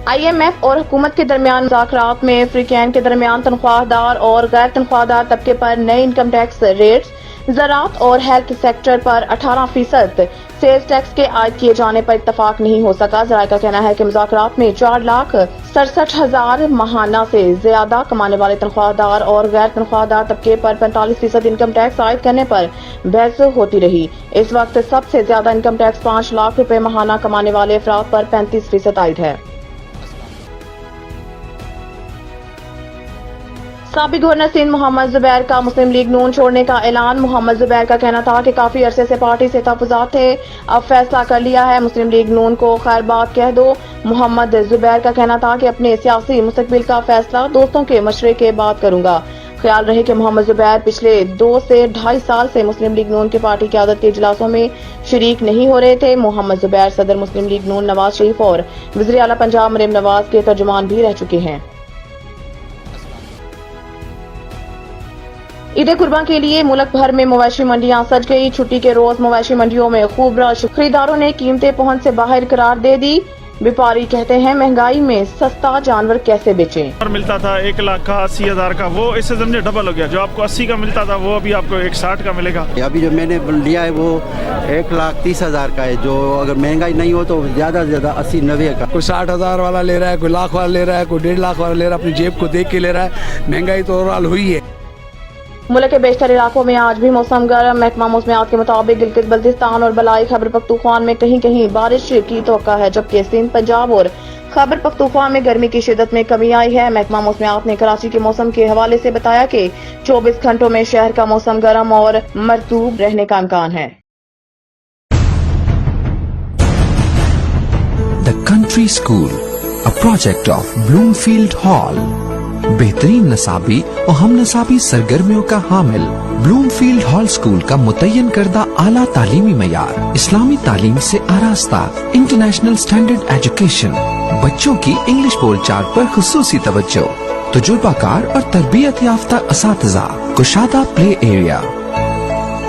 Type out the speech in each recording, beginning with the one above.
IMF اور حکومت کے درمیان مذاکرات میں افریقین کے درمیان تنخواہ دار اور غیر تنخواہ دار طبقے پر نئے انکم ٹیکس ریٹس، زراعت اور ہیلتھ سیکٹر پر 18% سیلز ٹیکس کے عائد کیے جانے پر اتفاق نہیں ہو سکا۔ ذرائع کا کہنا ہے کہ مذاکرات میں 4,67,000 ماہانہ سے زیادہ کمانے والے تنخواہ دار اور غیر تنخواہ دار طبقے پر 45% انکم ٹیکس عائد کرنے پر بحث ہوتی رہی۔ اس وقت سب سے زیادہ انکم ٹیکس 5 لاکھ روپے ماہانہ کمانے والے افراد پر 35% عائد ہے۔ سابق گورنر سندھ محمد زبیر کا مسلم لیگ نون چھوڑنے کا اعلان۔ محمد زبیر کا کہنا تھا کہ کافی عرصے سے پارٹی سے تحفظات تھے، اب فیصلہ کر لیا ہے، مسلم لیگ نون کو خیر بات کہہ دو۔ محمد زبیر کا کہنا تھا کہ اپنے سیاسی مستقبل کا فیصلہ دوستوں کے مشورے کے بعد کروں گا۔ خیال رہے کہ محمد زبیر پچھلے 2 سے 2.5 سال سے مسلم لیگ نون کے پارٹی قیادت کے اجلاسوں میں شریک نہیں ہو رہے تھے۔ محمد زبیر صدر مسلم لیگ نون نواز شریف اور وزیر اعلیٰ پنجاب مریم نواز کے ترجمان بھی رہ چکے ہیں۔ عید قربان کے لیے ملک بھر میں مویشی منڈیاں سج گئی۔ چھٹی کے روز مویشی منڈیوں میں خوب رش، خریداروں نے قیمتیں پہنچ سے باہر قرار دے دی۔ بیپاری کہتے ہیں مہنگائی میں سستا جانور کیسے بیچیں۔ ملتا تھا 1 لاکھ کا 80,000 کا، وہ اس سے سمجھے ڈبل ہو گیا۔ جو آپ کو 80 کا ملتا تھا وہ ابھی آپ کو 160 کا ملے گا۔ ابھی جو میں نے لیا ہے وہ 1,30,000 کا ہے، جو اگر مہنگائی نہیں ہو تو زیادہ سے زیادہ 80-90 کا۔ کوئی 60,000 والا لے رہا ہے، کوئی لاکھ والا لے رہا ہے، کوئی 1.5 لاکھ والا لے رہا ہے، اپنی جیب کو دیکھ کے لے رہا ہے۔ مہنگائی تو اوورآل ہوئی ہے۔ ملک کے بیشتر علاقوں میں آج بھی موسم گرم۔ محکمہ موسمیات کے مطابق گلگت بلتستان اور بلائی خیبر پختونخوا میں کہیں کہیں بارش کی توقع ہے، جبکہ سندھ، پنجاب اور خیبر پختونخوا میں گرمی کی شدت میں کمی آئی ہے۔ محکمہ موسمیات نے کراچی کے موسم کے حوالے سے بتایا کہ 24 گھنٹوں میں شہر کا موسم گرم اور مرطوب رہنے کا امکان ہے۔ The Country School, a project of Bloomfield Hall. بہترین نصابی اور ہم نصابی سرگرمیوں کا حامل بلومفیلڈ ہال اسکول کا متعین کردہ اعلیٰ تعلیمی معیار، اسلامی تعلیم سے آراستہ، انٹرنیشنل سٹینڈرڈ ایجوکیشن، بچوں کی انگلش بول چال پر خصوصی توجہ، تجربہ کار اور تربیت یافتہ اساتذہ، کشادہ پلے ایریا،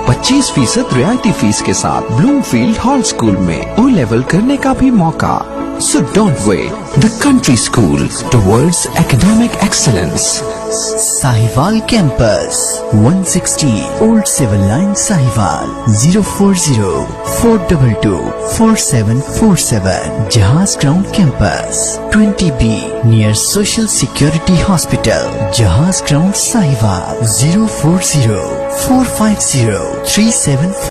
25% رعایتی فیس کے ساتھ بلومفیلڈ ہال اسکول میں او لیول کرنے کا بھی موقع۔ So don't wait. The Country School towards academic excellence. Sahiwal Campus, 160 Old Civil Line, Sahiwal, 040-422-4747. Jahaz Ground Campus, 20B, near Social Security Hospital. Jahaz Ground, Sahiwal, 040-450-37